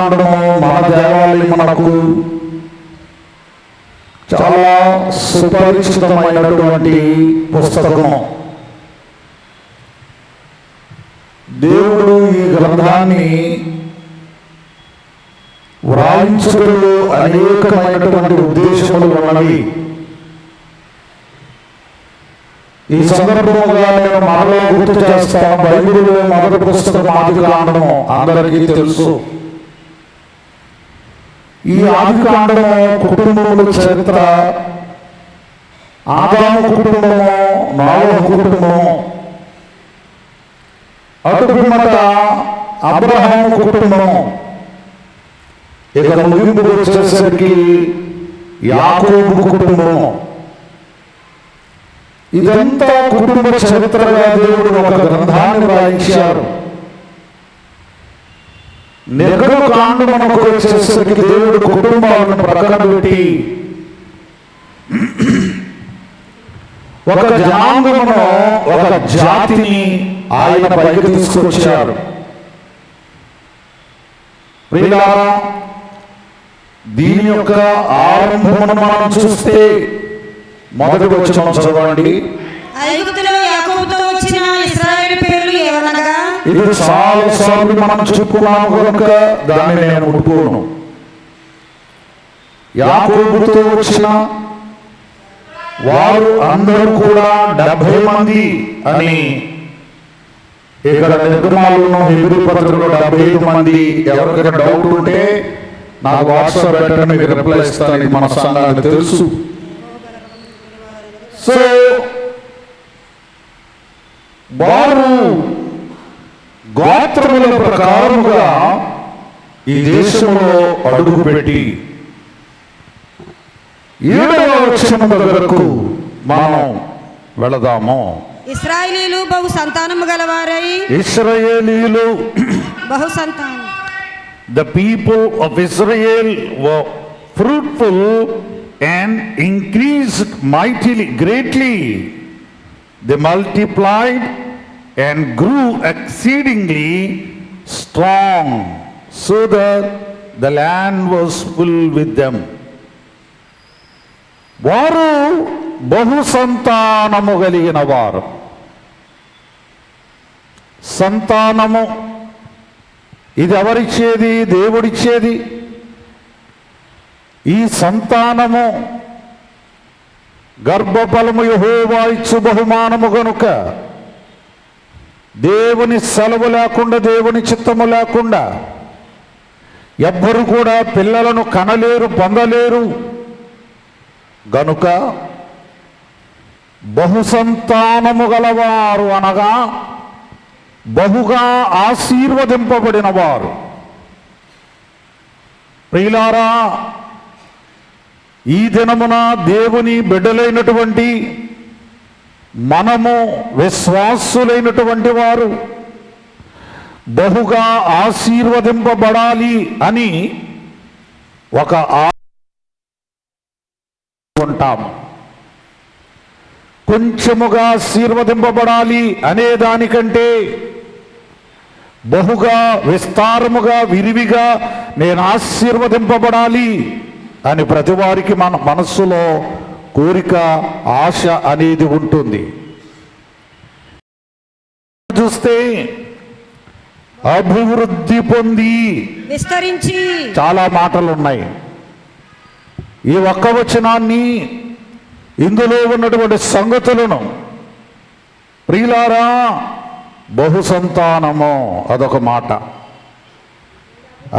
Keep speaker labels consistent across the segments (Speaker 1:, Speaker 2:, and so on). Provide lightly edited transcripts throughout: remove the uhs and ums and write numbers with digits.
Speaker 1: మన దేవాలయమునకు చాలా సుపరిచితమైనటువంటి పుస్తకము. దేవుడు ఈ గ్రంథాన్ని వ్రాయించడంలో అనేకమైనటువంటి ఉద్దేశములు ఉన్నవి. ఈ సందర్భంగా నేను మనలో గుర్తు చేస్తాను. బైబిల్లో మొదటి పుస్తకం ఆదికాండము అందరికీ తెలుసు. ఈ ఆదికాండము కుటుంబముల చరిత్ర, ఆదాము కుటుంబము, నోవహు కుటుంబము, అటు పిమ్మట అబ్రహాము కుటుంబము, ఇక ముగింపు వచ్చేసరికి యాకోబు కుటుంబము. ఇదంతా కుటుంబ చరిత్రగా దేవుడు ఒక గ్రంథాన్ని రాయించారు. నిర్గమకాండమునకు వచ్చేసరికి దేవుడు కుటుంబాలను ప్రక్కన పెట్టి ఒక జనాంగమును, ఒక జాతిని ఆయన పైకి తీసుకొచ్చారు. ప్రియులారా, దీని యొక్క ఆరంభమును మనం చూస్తే మొదటి వచనం చదవండి.
Speaker 2: ఐగుప్తులో యాకోబుతో వచ్చిన ఇశ్రాయేలు పేర్లు ఏవనగా,
Speaker 1: ఇది చాలాసార్లు మనం చెప్పుకున్నాము కనుక దాన్ని నేను ముట్టుకోను. యాకోబుతో వచ్చిన వారు అందరూ కూడా 70 మంది అని ఇక్కడ నిర్గమాలను హెబ్రీ పత్రికలో 75 మంది. ఎవరికైనా డౌట్ ఉంటే నాకు వాట్సాప్ పెట్టండి, మీకు రిప్లై ఇస్తాను. ఇది మన సంఘానికి తెలుసు. సో వారు గోత్రముల ప్రకారముగా ఈ దేశంలో అడుగుపెట్టి 7వ వచనం దగ్గరకు మనం వెళదాము.
Speaker 2: ఇశ్రాయేలీలు బహు సంతానము గలవారై,
Speaker 1: ఇశ్రాయేలీలు
Speaker 2: బహు సంతానం,
Speaker 1: the people of Israel were fruitful and increased mightily, greatly. They multiplied and grew exceedingly strong, so that the land was full with them. వారు బహు సంతానము కలిగిన వారు. సంతానము ఇది ఎవరిచ్చేది? దేవుడిచ్చేది. ఈ సంతానము గర్భఫలము యెహోవా ఇచ్చు బహుమానము గనుక దేవుని సెలవు లేకుండా, దేవుని చిత్తము లేకుండా ఎవ్వరు కూడా పిల్లలను కనలేరు, పొందలేరు. గనుక బహుసంతానము గలవారు అనగా బహుగా ఆశీర్వదింపబడిన వారు. ప్రియులారా, ఈ దినమున దేవుని బిడ్డలైనటువంటి మనము, విశ్వాసులైనటువంటి వారు బహుగా ఆశీర్వదింపబడాలి అని ఒక ఉంటాం. కొంచెముగా ఆశీర్వదింపబడాలి అనే దానికంటే బహుగా, విస్తారముగా, విరివిగా నేను ఆశీర్వదింపబడాలి అని ప్రతి వారికి మన మనస్సులో కోరిక, ఆశ అనేది ఉంటుంది. చూస్తే అభివృద్ధి పొంది,
Speaker 2: విస్తరించి,
Speaker 1: చాలా మాటలు ఉన్నాయి. ఈ ఒక్క వచనాన్ని, ఇందులో ఉన్నటువంటి సంగతులను ప్రియులారా, బహు సంతానము అదొక మాట.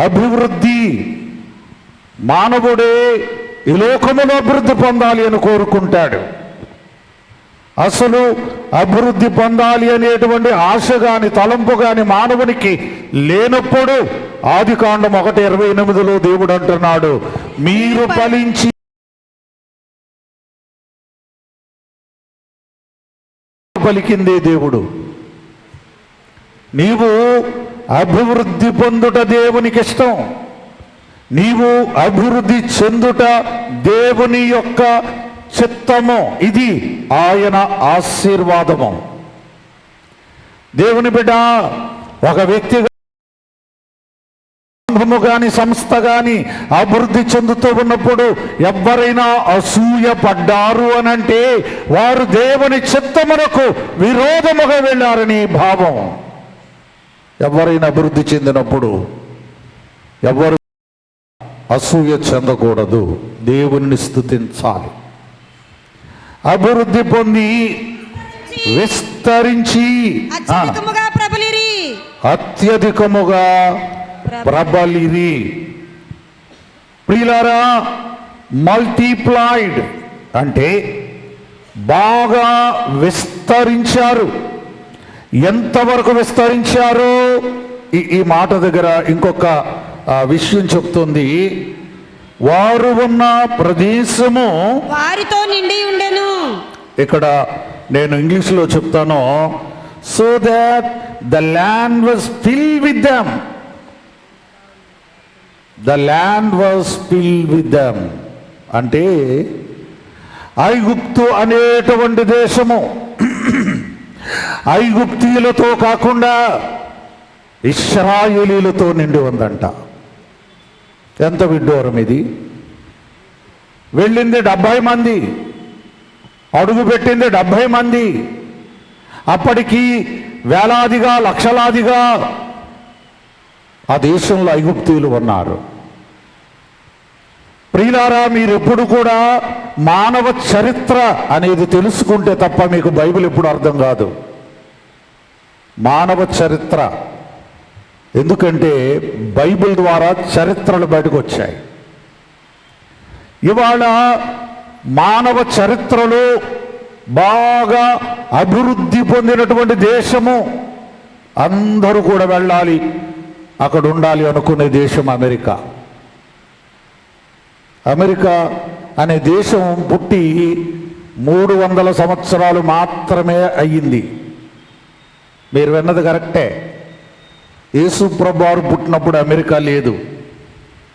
Speaker 1: అభివృద్ధి, మానవుడే ఈ లోకములో అభివృద్ధి పొందాలి అని కోరుకుంటాడు. అసలు అభివృద్ధి పొందాలి అనేటువంటి ఆశ గాని, తలంపు గాని మానవునికి లేనప్పుడు ఆదికాండం 1:28లో దేవుడు అంటున్నాడు, మీరు ఫలించి పలికిందే దేవుడు. నీవు అభివృద్ధి పొందుట దేవునికి ఇష్టం. నీవు అభివృద్ధి చెందుట దేవుని యొక్క చిత్తము. ఇది ఆయన ఆశీర్వాదము. దేవుని బిడ్డ, ఒక వ్యక్తిగా సంఘము గాని సంస్థ గాని అభివృద్ధి చెందుతూ ఉన్నప్పుడు ఎవరైనా అసూయ పడ్డారు అనంటే వారు దేవుని చిత్తమునకు విరోధముగా వెళ్ళారని భావం. ఎవరైనా అభివృద్ధి చెందినప్పుడు ఎవరు అసూయ చెందకూడదు, దేవుని స్తుతించాలి. అభివృద్ధి పొంది విస్తరించి
Speaker 2: అత్యధికముగా ప్రబలిరి.
Speaker 1: అత్యధికముగా ప్రబలిరి. ప్రియులారా, మల్టిప్లైడ్ అంటే బాగా విస్తరించారు. ఎంతవరకు విస్తరించారు? ఈ మాట దగ్గర ఇంకొక విషయం చెప్తుంది. వారు ఉన్న ప్రదేశము
Speaker 2: వారితో నిండి ఉండెను.
Speaker 1: ఇక్కడ నేను ఇంగ్లీష్లో చెప్తాను. So that the land was filled with them. The land was filled with them అంటే ఐగుప్తు అనేటువంటి దేశము ఐగుప్తీయులతో కాకుండా ఇశ్రాయేలీలతో నిండి ఉందంట. ఎంత విడ్డూరం ఇది! వెళ్ళింది 70 మంది, అడుగు పెట్టింది 70 మంది. అప్పటికి వేలాదిగా లక్షలాదిగా ఆ దేశంలో ఐగుప్తీయులు ఉన్నారు. ప్రియులారా, మీరు ఎప్పుడు కూడా మానవ చరిత్ర అనేది తెలుసుకుంటే తప్ప మీకు బైబిల్ ఎప్పుడు అర్థం కాదు. మానవ చరిత్ర, ఎందుకంటే బైబిల్ ద్వారా చరిత్రలు బయటకు వచ్చాయి. ఇవాళ మానవ చరిత్రలో బాగా అభివృద్ధి పొందినటువంటి దేశము, అందరూ కూడా వెళ్ళాలి, అక్కడ ఉండాలి అనుకునే దేశం అమెరికా. అమెరికా అనే దేశం పుట్టి 300 సంవత్సరాలు మాత్రమే అయ్యింది. మీరు విన్నది కరెక్టే. యేసు ప్రభువారు పుట్టినప్పుడు అమెరికా లేదు.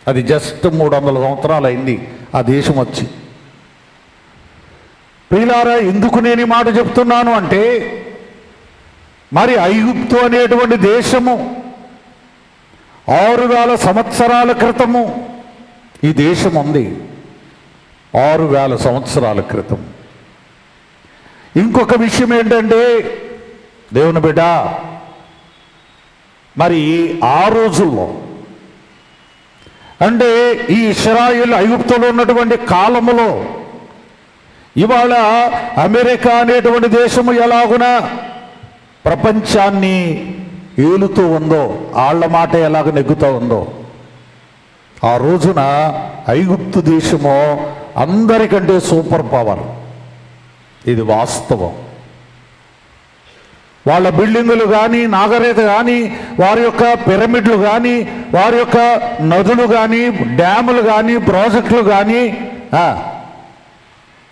Speaker 1: అది జస్ట్ 300 సంవత్సరాలు అయింది ఆ దేశం వచ్చి. ప్రియులారా, ఎందుకు నేను ఈ మాట చెప్తున్నాను అంటే, మరి ఐగుప్తు అనేటువంటి దేశము 6000 సంవత్సరాల క్రితము ఈ దేశం ఉంది. 6000 సంవత్సరాల క్రితం. ఇంకొక విషయం ఏంటంటే, దేవుని బిడ్డ, మరి ఆ రోజుల్లో అంటే ఈ ఇశ్రాయేలు ఐగుప్తులో ఉన్నటువంటి కాలములో ఇవాళ అమెరికా అనేటువంటి దేశము ఎలాగున ప్రపంచాన్ని ఏలుతూ ఉందో, ఆళ్ల మాట ఎలాగ నెగ్గుతూ ఉందో, ఆ రోజున ఐగుప్తు దేశము అందరికంటే సూపర్ పవర్. ఇది వాస్తవం. వాళ్ళ బిల్డింగులు కానీ, నాగరికత కానీ, వారి యొక్క పిరమిడ్లు కానీ, వారి యొక్క నదులు కానీ, డ్యాములు కానీ, ప్రాజెక్టులు కానీ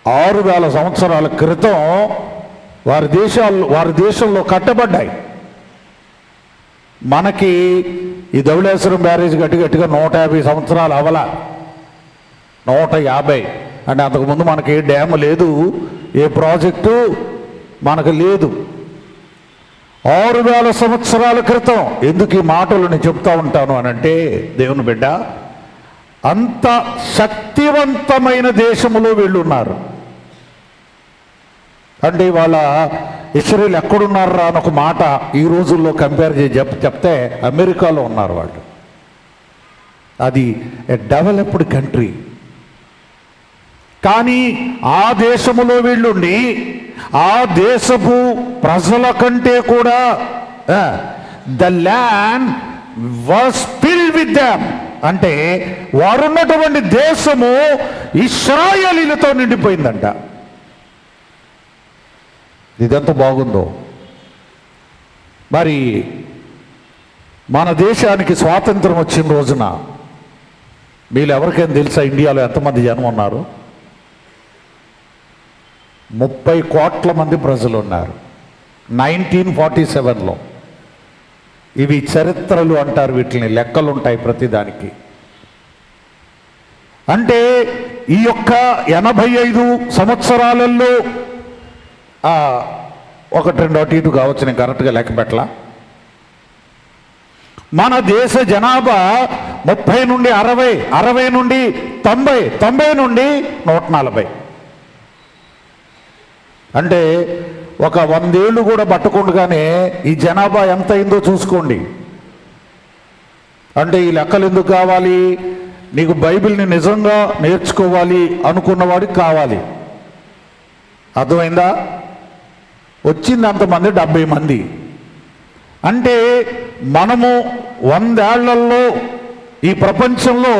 Speaker 1: 6000 సంవత్సరాల క్రితం వారి దేశంలో కట్టబడ్డాయి. మనకి ఈ ధవళేశ్వరం బ్యారేజ్ గట్టిగా 150 సంవత్సరాలు అవల. 150 అంటే అంతకుముందు మనకి ఏ డ్యాము లేదు, ఏ ప్రాజెక్టు మనకు లేదు. 6000 సంవత్సరాల క్రితం. ఎందుకు ఈ మాటలు నేను చెప్తా ఉంటాను అనంటే, దేవుని బిడ్డ, అంత శక్తివంతమైన దేశములో వీళ్ళు ఉన్నారు. అంటే ఇవాళ ఇశ్రాయేలు ఎక్కడున్నారా అని ఒక మాట ఈ రోజుల్లో కంపేర్ చేసి చెప్తే అమెరికాలో ఉన్నారు వాళ్ళు. అది ఏ డెవలప్డ్ కంట్రీ. కానీ ఆ దేశములో వీళ్ళుండి ఆ దేశపు ప్రజల కంటే కూడా the land was filled with them అంటే వారున్నటువంటి దేశము ఇశ్రాయేలీలతో నిండిపోయిందంట. ఇదెంత బాగుందో! మరి మన దేశానికి స్వాతంత్రం వచ్చిన రోజున మీరు ఎవరికైనా తెలుసా ఇండియాలో ఎంతమంది జనం ఉన్నారు? 30 కోట్ల మంది ప్రజలు ఉన్నారు 1947లో. ఇవి చరిత్రలు అంటారు, వీటిని లెక్కలు ఉంటాయి ప్రతిదానికి. అంటే ఈ యొక్క 85 సంవత్సరాలలో 1-2 అటు ఇటు కావచ్చు, నేను కరెక్ట్గా లెక్క పెట్టలా, మన దేశ జనాభా 30 నుండి 60, 60 నుండి 90, 90 నుండి 140. అంటే ఒక 100 ఏళ్ళు కూడా పట్టకుండానే ఈ జనాభా ఎంత అయిందో చూసుకోండి. అంటే ఈ లెక్కలు ఎందుకు కావాలి? నీకు బైబిల్ని నిజంగా నేర్చుకోవాలి అనుకున్నవాడికి కావాలి. అర్థమైందా? వచ్చింది అంతమంది 70 మంది. అంటే మనము 100 ఏళ్లలో ఈ ప్రపంచంలో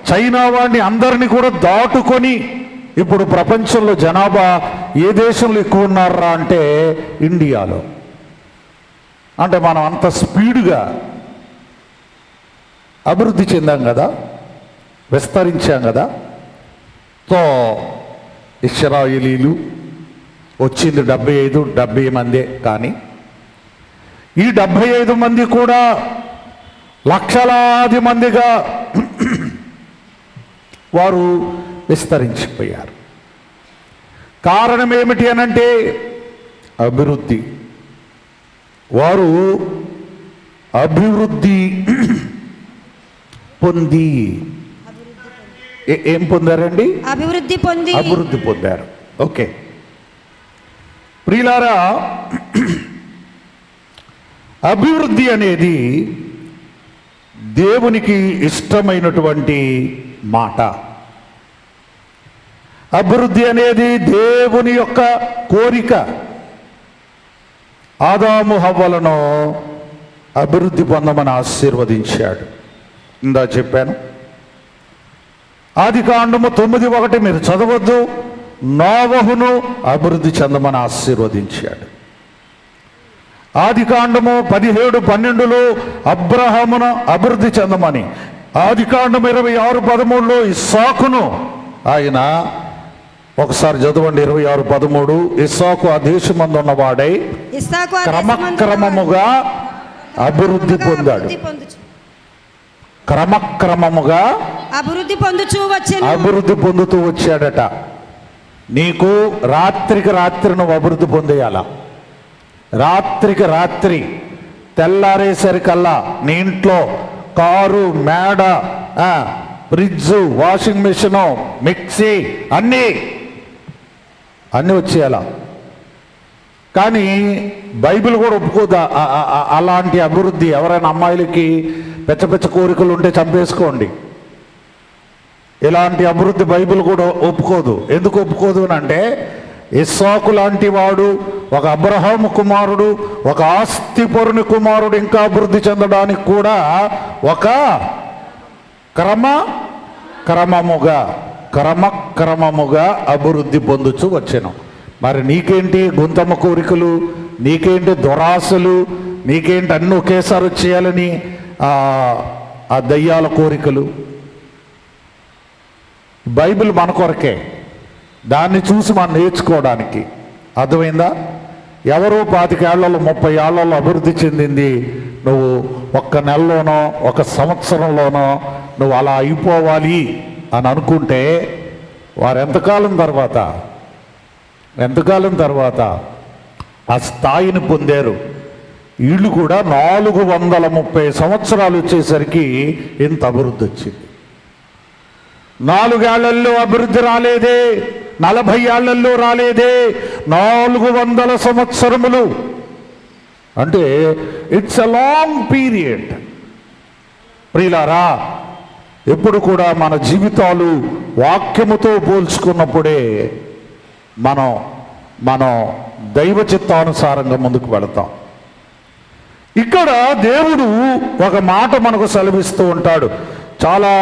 Speaker 1: చైనా వాడిని అందరినీ కూడా దాటుకొని ఇప్పుడు ప్రపంచంలో జనాభా ఏ దేశంలో ఎక్కువ ఉన్నారా అంటే ఇండియాలో. అంటే మనం అంత స్పీడ్గా అభివృద్ధి చెందాం కదా, విస్తరించాం కదా. సో ఇశ్రాయేలీలు వచ్చింది 75 మందే. కానీ ఈ 75 మంది కూడా లక్షలాది మందిగా వారు విస్తరించిపోయారు. కారణం ఏమిటి అనంటే అభివృద్ధి. వారు అభివృద్ధి పొంది ఏం పొందారండి? అభివృద్ధి పొందారు. ఓకే ప్రియులారా, అభివృద్ధి అనేది దేవునికి ఇష్టమైనటువంటి మాట. అభివృద్ధి అనేది దేవుని యొక్క కోరిక. ఆదాము హవ్వలను అభివృద్ధి పొందమని ఆశీర్వదించాడు. ఇందా చెప్పాను. ఆదికాండము 9:1 మీరు చదవద్దు. నోవహును అభివృద్ధి చెందమని ఆశీర్వదించాడు. ఆదికాండము 17:12 అబ్రహామును అభివృద్ధి చెందమని, ఆదికాండము 26:13 ఇస్సాకును ఆయన, ఒకసారి చదవండి 26:13, ఇస్సాకు ఆ దేశమందు ఉన్నవాడై క్రమక్రమముగా అభివృద్ధి పొందాడు. క్రమక్రమముగా అభివృద్ధి పొందుతూ వచ్చాడట. నీకు రాత్రికి రాత్రి నువ్వు అభివృద్ధి పొందేయాల. రాత్రికి రాత్రి తెల్లారేసరికల్లా నీ ఇంట్లో కారు, మేడ, ఫ్రిడ్జ్, వాషింగ్ మిషను, మిక్సీ అన్నీ వచ్చేయాల. కానీ బైబిల్ కూడా ఒప్పుకోదా అలాంటి అభివృద్ధి. ఎవరైనా అమ్మాయిలకి పెచ్చ కోరికలు ఉంటే చంపేసుకోండి. ఇలాంటి అభివృద్ధి బైబిల్ కూడా ఒప్పుకోదు. ఎందుకు ఒప్పుకోదు అంటే ఇస్సాకు లాంటి వాడు, ఒక అబ్రహాము కుమారుడు, ఒక ఆస్తిపరుని కుమారుడు ఇంకా అభివృద్ధి చెందడానికి కూడా ఒక క్రమక్రమముగా అభివృద్ధి పొందుచు వచ్చాను. మరి నీకేంటి గుంతమ్మ కోరికలు, నీకేంటి దురాశలు, నీకేంటి అన్నీ ఒకేసారి వచ్చేయాలని ఆ దయ్యాల కోరికలు? బైబిల్ మన కొరకే, దాన్ని చూసి మనం నేర్చుకోవడానికి. అర్థమైందా? ఎవరో 25 ఏళ్లలో 30 ఏళ్లలో అభివృద్ధి చెందింది నువ్వు ఒక్క నెలలోనో ఒక సంవత్సరంలోనో నువ్వు అలా అయిపోవాలి అని అనుకుంటే వారు ఎంతకాలం తర్వాత ఆ స్థాయిని పొందారు. వీళ్ళు కూడా 430 సంవత్సరాలు వచ్చేసరికి ఇంత అభివృద్ధి వచ్చింది. 4 ఏళ్లలో అభివృద్ధి రాలేదే, 40 ఏళ్లలో రాలేదే, 400 సంవత్సరములు. అంటే ఇట్స్ ఎ లాంగ్ పీరియడ్. ప్రియులారా, ఎప్పుడు కూడా మన జీవితాలు వాక్యముతో పోల్చుకున్నప్పుడే మనం దైవ చిత్తానుసారంగా ముందుకు వెళతాం. ఇక్కడ దేవుడు ఒక మాట మనకు సెలవిస్తూ ఉంటాడు. చాలా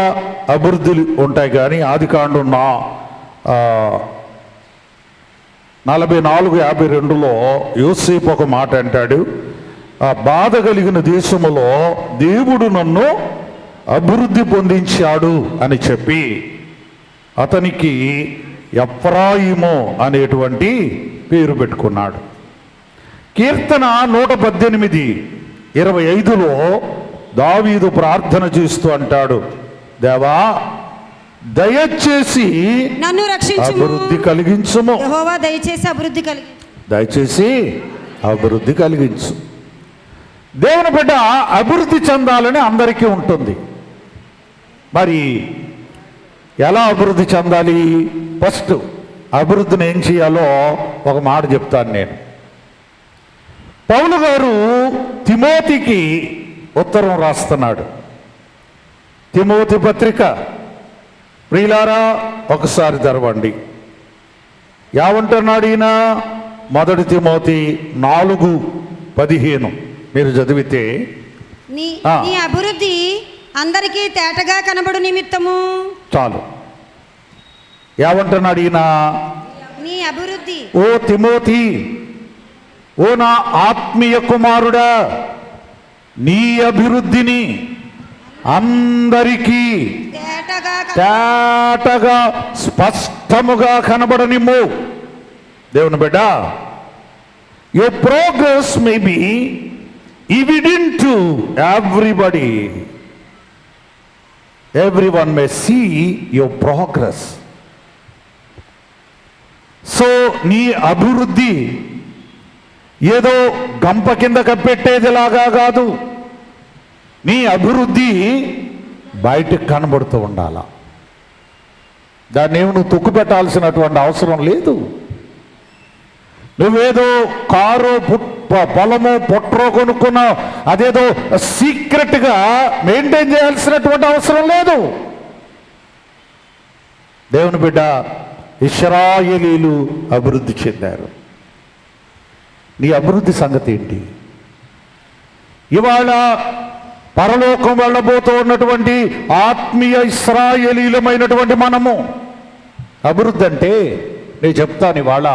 Speaker 1: అభివృద్ధులు ఉంటాయి. కానీ ఆదికాండం 44:52 యోసేపు ఒక మాట అంటాడు. ఆ బాధ కలిగిన దేశములో దేవుడు నన్ను అభివృద్ధి పొందించాడు అని చెప్పి అతనికి ఎఫ్రాయిము అనేటువంటి పేరు పెట్టుకున్నాడు. కీర్తన 118:25 దావీదు ప్రార్థన చేస్తూ అంటాడు, దేవా దయచేసి
Speaker 2: నన్ను రక్షించుము,
Speaker 1: అభివృద్ధి కలిగించుము.
Speaker 2: యెహోవా దయచేసి అభివృద్ధి కలిగించు.
Speaker 1: దేవుని బిడ్డ అభివృద్ధి చెందాలని అందరికీ ఉంటుంది. మరి ఎలా అభివృద్ధి చెందాలి? ఫస్ట్ అభివృద్ధిని ఏం చేయాలో ఒక మాట చెప్తాను నేను. పౌలు గారు తిమోతికి ఉత్తరం రాస్తున్నాడు. తిమోతి పత్రిక ప్రియులారా ఒకసారి తెరవండి. ఏమంటున్నాడు ఈయన? 1 తిమోతి 4:15 మీరు చదివితే,
Speaker 2: నీ అభివృద్ధి అందరికీ తేటగా కనబడు నిమిత్తము.
Speaker 1: చాలు. ఏమంటున్నాడు ఈయన?
Speaker 2: నీ అభివృద్ధి,
Speaker 1: ఓ తిమోతి, ఓ నా ఆత్మీయ కుమారుడా, నీ అభివృద్ధిని అందరికీ తేటగా స్పష్టముగా కనబడనిమ్ము. దేవుని బిడ్డ, your progress may be evident to everybody. Everyone may see your progress. So నీ అభివృద్ధి ఏదో గంప కింద కప్పెట్టేదిలాగా కాదు. నీ అభివృద్ధి బయటకు కనబడుతూ ఉండాల. దాన్ని ఏమి నువ్వు తొక్కు పెట్టాల్సినటువంటి అవసరం లేదు. నువ్వేదో కారు పొలము పొట్రో కొనుక్కున్నావు, అదేదో సీక్రెట్గా మెయింటైన్ చేయాల్సినటువంటి అవసరం లేదు. దేవుని బిడ్డ, ఇశ్రాయేలీలు అభివృద్ధి చెందారు. నీ అభివృద్ధి సంగతి ఏంటి? ఇవాళ పరలోకం వెళ్ళబోతూ ఉన్నటువంటి ఆత్మీయ ఇశ్రాయేలీలమైనటువంటి మనము అభివృద్ధి అంటే నేను చెప్తాను. ఇవాళ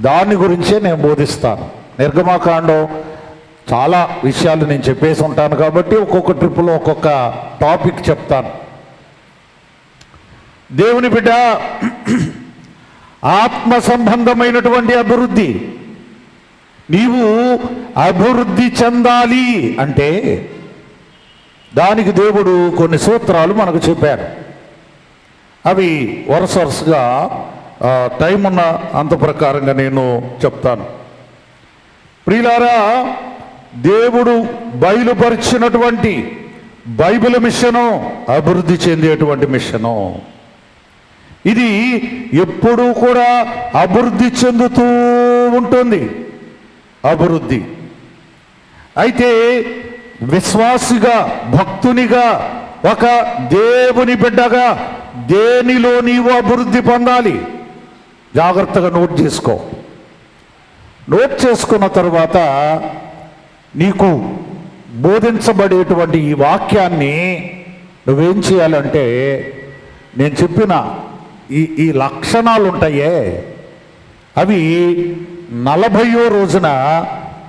Speaker 1: దాని గురించే నేను బోధిస్తాను. నిర్గమాకాండం చాలా విషయాలు నేను చెప్పేసి ఉంటాను కాబట్టి ఒక్కొక్క ట్రిప్పులో ఒక్కొక్క టాపిక్ చెప్తాను. దేవుని బిడ్డ, ఆత్మ సంబంధమైనటువంటి అభివృద్ధి, నీవు అభివృద్ధి చెందాలి అంటే దానికి దేవుడు కొన్ని సూత్రాలు మనకు చెప్పారు. అవి వరుసగా టైం ఉన్న అంత ప్రకారంగా నేను చెప్తాను. ప్రియులారా, దేవుడు బయలుపరిచినటువంటి బైబిల్ మిషను అభివృద్ధి చెందేటువంటి మిషను. ఇది ఎప్పుడూ కూడా అభివృద్ధి చెందుతూ ఉంటుంది. అభివృద్ధి అయితే విశ్వాసిగా, భక్తునిగా, ఒక దేవుని బిడ్డగా దేనిలో నీవు అభివృద్ధి పొందాలి? జాగ్రత్తగా నోట్ చేసుకో. నోట్ చేసుకున్న తర్వాత నీకు బోధించబడేటువంటి ఈ వాక్యాన్ని నువ్వేం చేయాలంటే, నేను చెప్పిన ఈ లక్షణాలు ఉంటాయే, అవి 40వ రోజున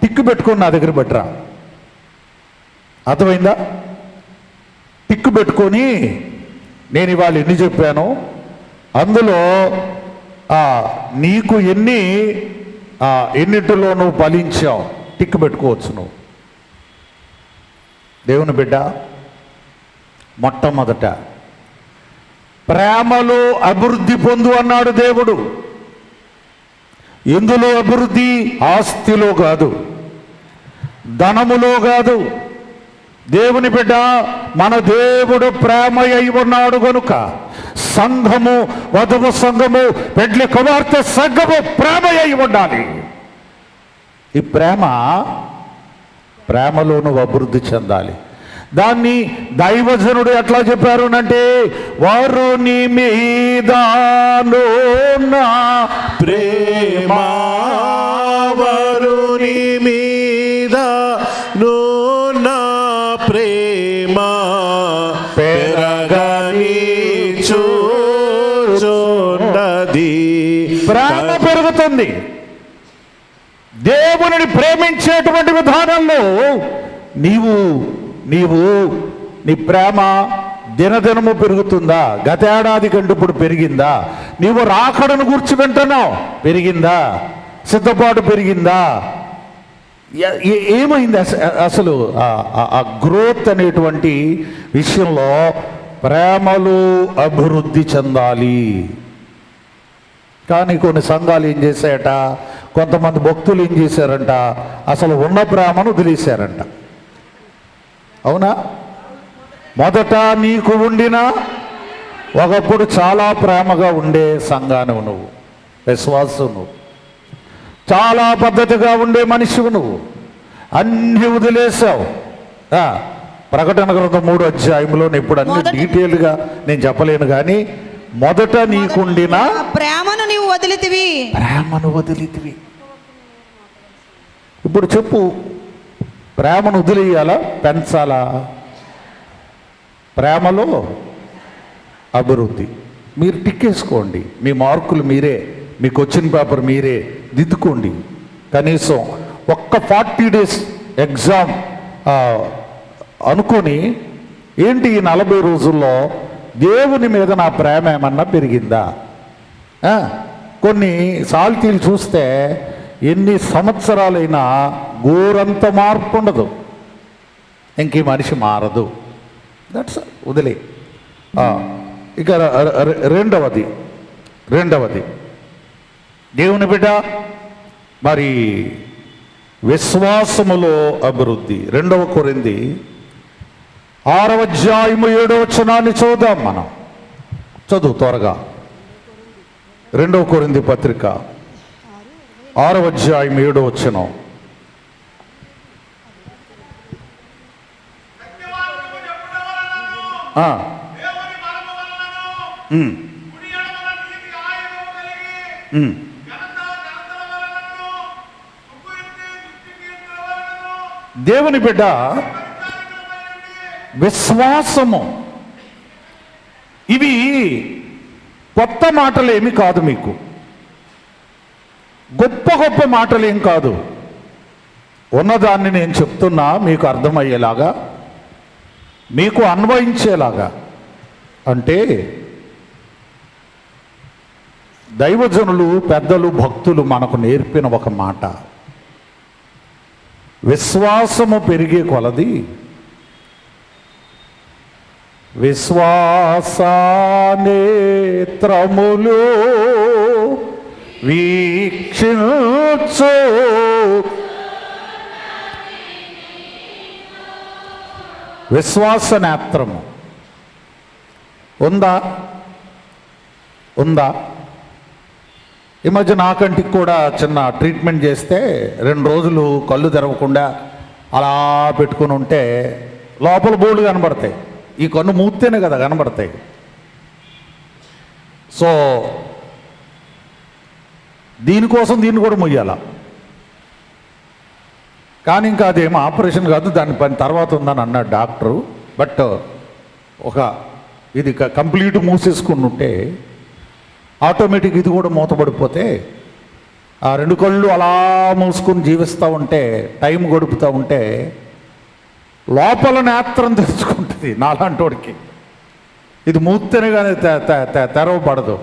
Speaker 1: టిక్కు పెట్టుకొని నా దగ్గర పెట్టరా. అర్థమైందా? టిక్కు పెట్టుకొని నేను ఇవాళ ఎన్ని చెప్పాను, అందులో నీకు ఎన్నిటిలో నువ్వు ఫలించావు టిక్కు పెట్టుకోవచ్చు నువ్వు. దేవుని బిడ్డ, మొట్టమొదట ప్రేమలో అభివృద్ధి పొందు అన్నాడు దేవుడు. ఎందులో అభివృద్ధి? ఆస్తిలో కాదు, ధనములో కాదు. దేవుని బిడ్డ, మన దేవుడు ప్రేమ అయి ఉన్నాడు కనుక సంఘము, వధువు సంఘము, పెండ్లి కుమార్తె సంఘము ప్రేమ అయి ఉండాలి. ఈ ప్రేమలో నువ్వు అభివృద్ధి చెందాలి. దాన్ని దైవజనుడు ఎట్లా చెప్పారు అంటే, వరుని మీద నా
Speaker 3: ప్రేమ, వరుని మీద నా ప్రేమ పెరగని చూచున్నది.
Speaker 1: ప్రేమ పెరుగుతుంది. దేవుని ప్రేమించేటువంటి విధానంలో నీవు నీ ప్రేమ దినదినము పెరుగుతుందా? గత ఏడాది కంటే ఇప్పుడు పెరిగిందా? నీవు రాకడను గుర్చి వింటున్నావు, పెరిగిందా? సిద్ధపాటు పెరిగిందా? ఏమైంది అసలు? ఆ గ్రోత్ అనేటువంటి విషయంలో ప్రేమలు అభివృద్ధి చెందాలి. కానీ కొన్ని సంఘాలు ఏం చేశాయట, కొంతమంది భక్తులు ఏం చేశారంట, అసలు ఉన్న ప్రేమను వదిలేశారంట. అవునా? మొదట నీకు ఉండిన ఒకప్పుడు చాలా ప్రేమగా ఉండే సంఘానివి నువ్వు, విశ్వాసం నువ్వు, చాలా పద్ధతిగా ఉండే మనిషివు నువ్వు, అన్నీ వదిలేసావు. ప్రకటన గ్రంథం 3వ అధ్యాయంలో ఇప్పుడు అన్ని డీటెయిల్గా నేను చెప్పలేను, కానీ మొదట నీకుండిన
Speaker 2: ప్రేమను నీవు వదిలితివి.
Speaker 1: ప్రేమను వదిలితివి. ఇప్పుడు చెప్పు, ప్రేమను వదిలేయాలా పెంచాలా? ప్రేమలో అభివృద్ధి. మీరు టిక్కేసుకోండి, మీ మార్కులు మీరే, మీ క్వశ్చన్ పేపర్ మీరే దిద్దుకోండి. కనీసం ఒక్క 40 days ఎగ్జామ్ అనుకొని, ఏంటి ఈ 40 రోజుల్లో దేవుని మీద నా ప్రేమ ఏమన్నా పెరిగిందా? కొన్ని సాల్తీలు చూస్తే ఎన్ని సంవత్సరాలైనా గోరంత మార్పు ఉండదు, ఇంక ఈ మనిషి మారదు. దట్స్ వదిలే. ఇక రెండవది దేవుని బిడ్డ, మరి విశ్వాసములో అభివృద్ధి. 2 కొరింథీ 6వ అధ్యాయము 7వ వచనాన్ని చూద్దాం. మనం చదువు త్వరగా. 2 కొరింథీ పత్రిక 6వ అధ్యాయం 7వ వచనం. దేవుని బిడ్డ, విశ్వాసము, ఇవి కొత్త మాటలేమి కాదు, మీకు గొప్ప గొప్ప మాటలేం కాదు. ఉన్నదాన్ని నేను చెప్తున్నా మీకు అర్థమయ్యేలాగా, మీకు అన్వయించేలాగా. అంటే దైవజనులు, పెద్దలు, భక్తులు మనకు నేర్పిన ఒక మాట, విశ్వాసము పెరిగే కొలది విశ్వాసనేత్రములు వీక్షించు విశ్వాసనేత్రము ఉందా? ఈ మధ్య నా కంటికి కూడా చిన్న ట్రీట్మెంట్ చేస్తే 2 రోజులు కళ్ళు తెరవకుండా అలా పెట్టుకుని ఉంటే లోపల బోర్డు కనబడతాయి. ఈ కన్ను మూస్తేనే కదా కనబడతాయి. సో దీనికోసం దీన్ని కూడా మొయ్యాల. కానీ ఇంకా అదేమో ఆపరేషన్ కాదు, దాని పని తర్వాత ఉందని అన్నాడు డాక్టరు. బట్ ఇది కంప్లీట్ మూసేసుకుని ఉంటే ఆటోమేటిక్ ఇది కూడా మూతపడిపోతే ఆ 2 కళ్ళు అలా మూసుకుని జీవిస్తూ ఉంటే, టైం గడుపుతూ ఉంటే లోపల నేత్రం తెరుచుకుంటుంది నాలాంటోడికి. ఇది మూస్తేనే కానీ తెరవబడదు.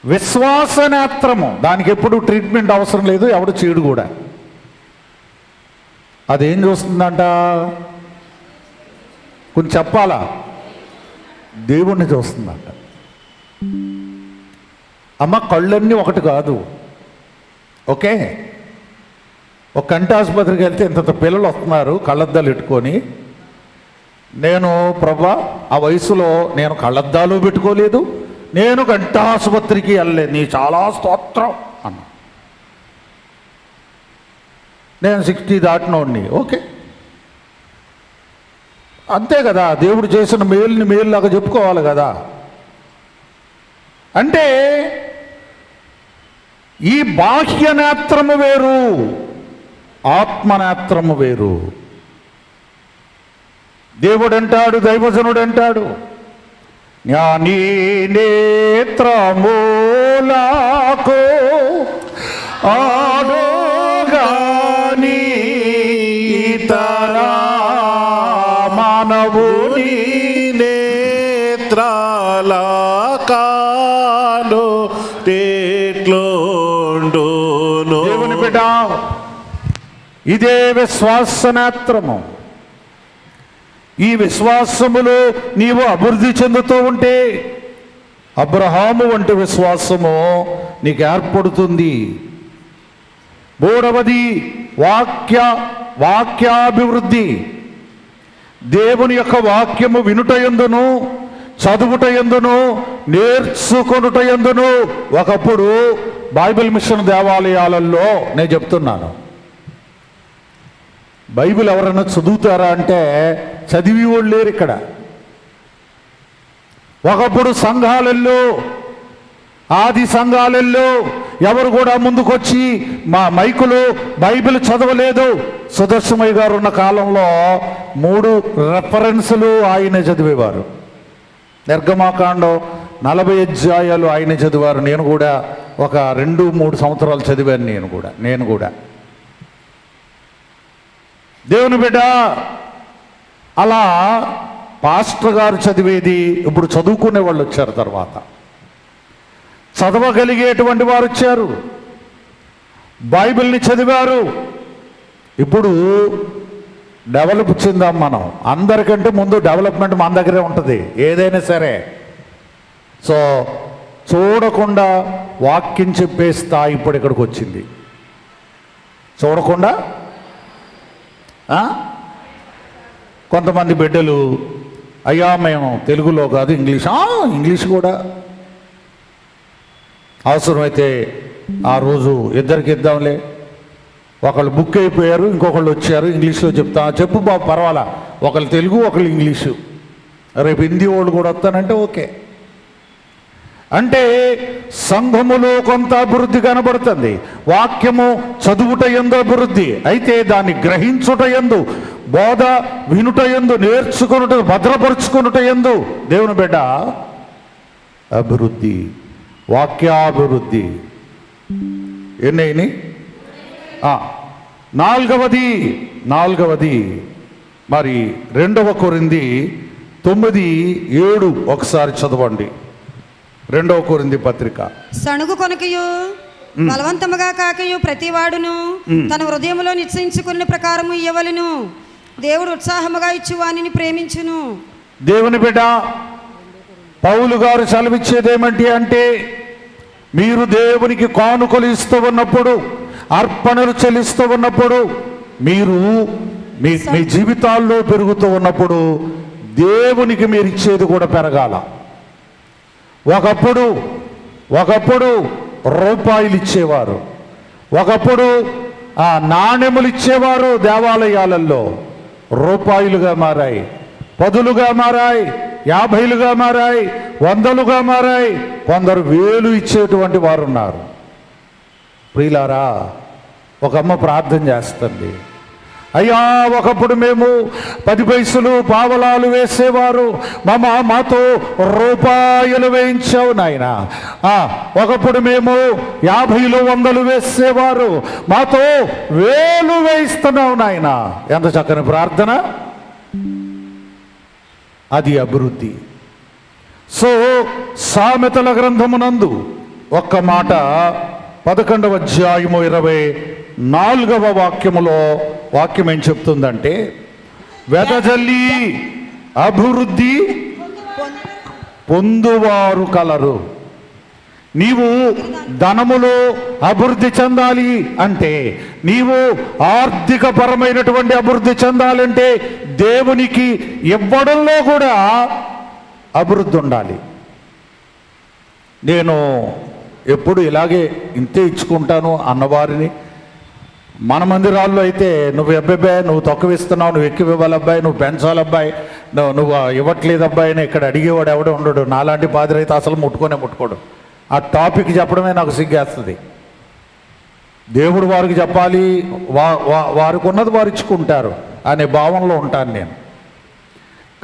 Speaker 1: విశ్వాస నేత్రము, దానికి ఎప్పుడు ట్రీట్మెంట్ అవసరం లేదు, ఎవడు చేయడు కూడా. అదేం చూస్తుందంట? కొంచెం చెప్పాలా? దేవుణ్ణి చూస్తుందంట. అమ్మ, కళ్ళన్నీ ఒకటి కాదు, ఓకే? ఒక కంటి ఆసుపత్రికి వెళ్తే ఇంత పిల్లలు వస్తున్నారు కళ్ళద్దాలు పెట్టుకొని. నేను ప్రభా, ఆ వయసులో నేను కళ్ళద్దాలు పెట్టుకోలేదు, నేను కంటి ఆసుపత్రికి వెళ్ళలేదు, నీ చాలా స్తోత్రం అన్న. నేను 60 దాటినోడిని, ఓకే, అంతే కదా. దేవుడు చేసిన మేలుని మేలులాగా చెప్పుకోవాలి కదా. అంటే ఈ బాహ్య నేత్రము వేరు, ఆత్మనేత్రము వేరు. దేవుడు అంటాడు, దైవజనుడు అంటాడు, జ్ఞాని నేత్రములకు ఆడోగాని ఇతర మానవుని
Speaker 3: నేత్రాల కాను తేట్లోండును.
Speaker 1: దేవుని బిడ్డ, ఇదే విశ్వాస నేత్రము. ఈ విశ్వాసములో నీవు అభివృద్ధి చెందుతూ ఉంటే అబ్రహాము వంటి విశ్వాసము నీకు ఏర్పడుతుంది. 3వది వాక్యాభివృద్ధి. దేవుని యొక్క వాక్యము వినుటయందును చదువుటయందును నేర్చుకొనుటయందును. ఒకప్పుడు బైబిల్ మిషన్ దేవాలయాలలో నేను చెప్తున్నాను, బైబిల్ ఎవరైనా చదువుతారా అంటే చదివి వాళ్ళు లేరు ఇక్కడ. ఒకప్పుడు సంఘాలలో, ఆది సంఘాలలో ఎవరు కూడా ముందుకొచ్చి మా మైకులు బైబిల్ చదవలేదు. సుదర్శమయ్య గారు ఉన్న కాలంలో 3 రెఫరెన్సులు ఆయనే చదివేవారు. నిర్గమాకాండం 40 అధ్యాయాలు ఆయనే చదివారు. నేను కూడా ఒక 2-3 సంవత్సరాలు చదివాను. నేను కూడా దేవుని బిడ్డ, అలా పాస్టర్ గారు చదివేది ఇప్పుడు చదువుకునే వాళ్ళు వచ్చారు, తర్వాత చదవగలిగేటువంటి వారు వచ్చారు, బైబిల్ని చదివారు. ఇప్పుడు డెవలప్ చెందాం మనం. అందరికంటే ముందు డెవలప్మెంట్ మన దగ్గరే ఉంటుంది ఏదైనా సరే. సో చూడకుండా వాక్యం చెప్పే స్థాయి ఇప్పుడు ఇక్కడికి వచ్చింది. చూడకుండా కొంతమంది బిడ్డలు, అయ్యా మేము తెలుగులో కాదు ఇంగ్లీష్ కూడా అవసరమైతే ఆ రోజు ఇద్దరికి ఇద్దాంలే. ఒకళ్ళు బుక్ అయిపోయారు, ఇంకొకళ్ళు వచ్చారు ఇంగ్లీష్లో చెప్తా. చెప్పు బాబు పర్వాలా, ఒకళ్ళు తెలుగు ఒకళ్ళు ఇంగ్లీషు, రేపు హిందీ వాళ్ళు కూడా వస్తానంటే ఓకే. అంటే సంఘములో కొంత అభివృద్ధి కనబడుతుంది. వాక్యము చదువుట యందు అభివృద్ధి, అయితే దాన్ని గ్రహించుట యందు, బోధ వినుట యందు, నేర్చుకునుట భద్రపరుచుకునుట యందు దేవుని బిడ్డ అభివృద్ధి, వాక్యాభివృద్ధి. ఎన్నైనా నాలుగవది మరి 2 కొరింథీ 9:7 ఒకసారి చదవండి. 2 కొరింథీ పత్రిక.
Speaker 2: సణుగు కొనకయు బలవంతముగా కాకయు ప్రతివాడును తన హృదయములో నిశ్చయించుకున్న ప్రకారము ఇయ్యవలెను. దేవుడు ఉత్సాహముగా ఇచ్చు వానిని ప్రేమించును.
Speaker 1: దేవుని బిడ్డ, పౌలు గారు సెలవిచ్చేదేమంటే అంటే మీరు దేవునికి కానుకలు ఇస్తూ ఉన్నప్పుడు, అర్పణలు చెల్లిస్తూ ఉన్నప్పుడు, మీరు మీ జీవితాల్లో పెరుగుతూ ఉన్నప్పుడు దేవునికి మీరు ఇచ్చేది కూడా పెరగాల. ఒకప్పుడు రూపాయలు ఇచ్చేవారు, ఒకప్పుడు నాణెములు ఇచ్చేవారు. దేవాలయాలలో రూపాయలుగా మారాయి, 10లుగా మారాయి, 50లుగా మారాయి, 100లుగా మారాయి. కొందరు 1000 ఇచ్చేటువంటి వారు ఉన్నారు. ప్రియులారా, ఒక అమ్మ ప్రార్థన చేస్తుంది, అయ్యా ఒకప్పుడు మేము 10 పైసలు పావలాలు వేసేవారు, మాతో రూపాయలు వేయించావు నాయన. ఒకప్పుడు మేము 50లు 100లు వేసేవారు, మాతో 1000 వేయిస్తున్నావు నాయన. ఎంత చక్కని ప్రార్థన, అది అభివృద్ధి. సో సామెతల గ్రంథమునందు ఒక్క మాట 11వ అధ్యాయము 24వ వాక్యములో వాక్యం ఏం చెప్తుందంటే, వెదజల్లి అభివృద్ధి పొందువారు కలరు. నీవు ధనములో అభివృద్ధి చెందాలి అంటే, నీవు ఆర్థిక పరమైనటువంటి అభివృద్ధి చెందాలంటే దేవునికి ఇవ్వడంలో కూడా అభివృద్ధి ఉండాలి. నేను ఎప్పుడు ఇలాగే ఇంతే ఇచ్చుకుంటాను అన్నవారిని, మన మందిరాల్లో అయితే నువ్వు తక్కువ ఇస్తున్నావు, నువ్వు ఎక్కువ ఇవ్వాలి అబ్బాయి, నువ్వు పెంచాలి అబ్బాయి, నువ్వు ఇవ్వట్లేదు అబ్బాయి అని ఇక్కడ అడిగేవాడు ఎవడో ఉండడు. నాలాంటి పాదిరి అయితే అసలు ముట్టుకోడు. ఆ టాపిక్ చెప్పడమే నాకు సిగ్గేస్తుంది. దేవుడు వారికి చెప్పాలి, వారికి ఉన్నది వారు ఇచ్చుకుంటారు అనే భావనలో ఉంటాను నేను.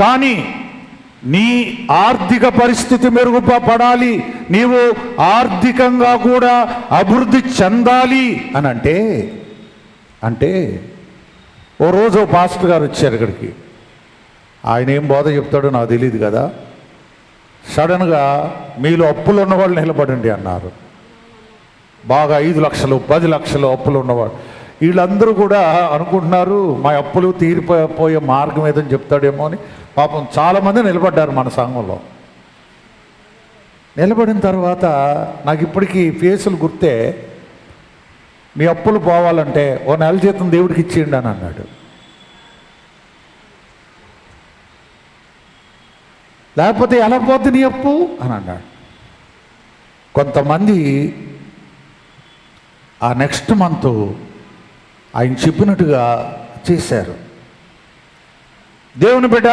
Speaker 1: కానీ నీ ఆర్థిక పరిస్థితి మెరుగుపడాలి, నీవు ఆర్థికంగా కూడా అభివృద్ధి చెందాలి అని అంటే ఓ రోజు పాస్టర్ గారు వచ్చారు ఇక్కడికి. ఆయన ఏం బోధ చెప్తాడో నాకు తెలియదు కదా. సడన్గా మీలో అప్పులు ఉన్నవాళ్ళు నిలబడండి అన్నారు. బాగా 5 లక్షలు 10 లక్షలు అప్పులు ఉన్నవాడు. వీళ్ళందరూ కూడా అనుకుంటున్నారు మా అప్పులు తీరిపోయే మార్గం ఏదని చెప్తాడేమో అని. పాపం చాలామంది నిలబడ్డారు మన సంఘంలో. నిలబడిన తర్వాత నాకు ఇప్పటికీ ఫేసులు గుర్తే. మీ అప్పులు పోవాలంటే 1 నెల జీతం దేవుడికి ఇచ్చేయండి అని అన్నాడు. లేకపోతే ఎలా పోతుంది నీ అప్పు అని అన్నాడు. కొంతమంది ఆ నెక్స్ట్ మంత్ ఆయన చెప్పినట్టుగా చేశారు. దేవుని బిడ్డ,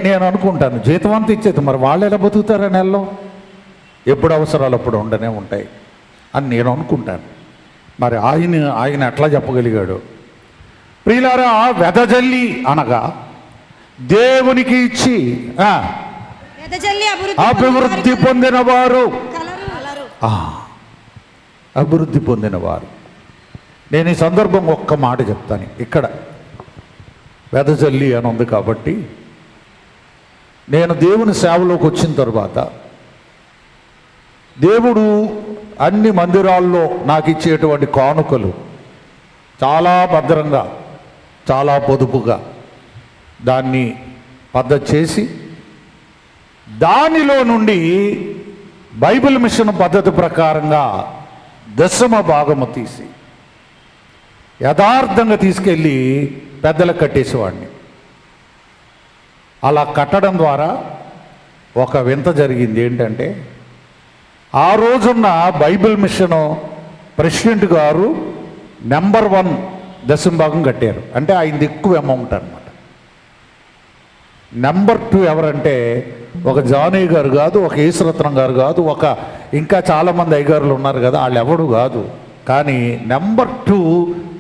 Speaker 1: నేను అనుకుంటాను జీతం అంతా ఇచ్చేది, మరి వాళ్ళు ఎలా బతుకుతారా నెలలో? ఎప్పుడు అవసరాలు అప్పుడు ఉండనే ఉంటాయి అని నేను అనుకుంటాను. మరి ఆయన ఎట్లా చెప్పగలిగాడు? ప్రియులారా, వెదజల్లి అనగా దేవునికి ఇచ్చి
Speaker 2: వెదజల్లి
Speaker 1: అభివృద్ధి పొందినవారు,
Speaker 2: కలరు.
Speaker 1: అభివృద్ధి పొందినవారు. నేను ఈ సందర్భం ఒక్క మాట చెప్తాను. ఇక్కడ వెదజల్లి అని ఉంది కాబట్టి, నేను దేవుని సేవలోకి వచ్చిన తర్వాత దేవుడు అన్ని మందిరాల్లో నాకు ఇచ్చేటువంటి కానుకలు చాలా భద్రంగా, చాలా పొదుపుగా దాన్ని పద్ధతి చేసి, దానిలో నుండి బైబిల్ మిషన్ పద్ధతి ప్రకారంగా దశమ భాగము తీసి యథార్థంగా తీసుకెళ్ళి పెద్దలకు కట్టేసేవాడిని. అలా కట్టడం ద్వారా ఒక వింత జరిగింది. ఏంటంటే, ఆ రోజున్న బైబిల్ మిషన్ ప్రెసిడెంట్ గారు నెంబర్ 1 దశమ భాగం కట్టారు. అంటే ఆయనది ఎక్కువ అమౌంట్ అనమాట. నెంబర్ 2 ఎవరంటే ఒక జానయ్య గారు కాదు, ఒక ఈశ్వరత్నం గారు కాదు, ఒక ఇంకా చాలామంది అయ్యగారులు ఉన్నారు కదా, వాళ్ళు ఎవడు కాదు. కానీ నెంబర్ 2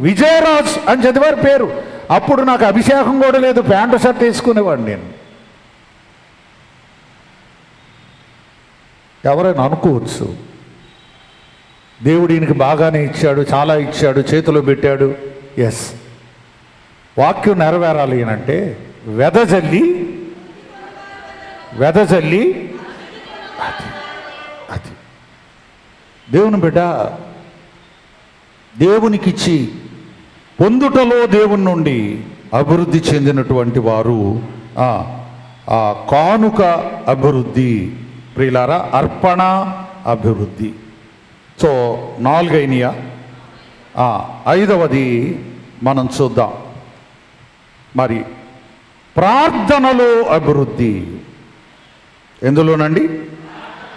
Speaker 1: విజయరాజ్ అని చదివారు పేరు. అప్పుడు నాకు అభిషేకం కూడా లేదు, ప్యాంటు షర్ట్ వేసుకునేవాడు నేను. ఎవరైనా అనుకోవచ్చు, దేవుడు ఈయనకి బాగానే ఇచ్చాడు, చాలా ఇచ్చాడు, చేతిలో పెట్టాడు. ఎస్, వాక్యం నెరవేరాలి అంటే వెదజల్లి అది దేవుని బిడ్డ, దేవునికిచ్చి పొందుటలో దేవుని నుండి అభివృద్ధి చెందినటువంటి వారు ఆ కానుక అభివృద్ధి, ప్రియులారా, అర్పణ అభివృద్ధి. సో 4 అయినాయా? 5వది మనం చూద్దాం. మరి ప్రార్థనలో అభివృద్ధి. ఎందులోనండి?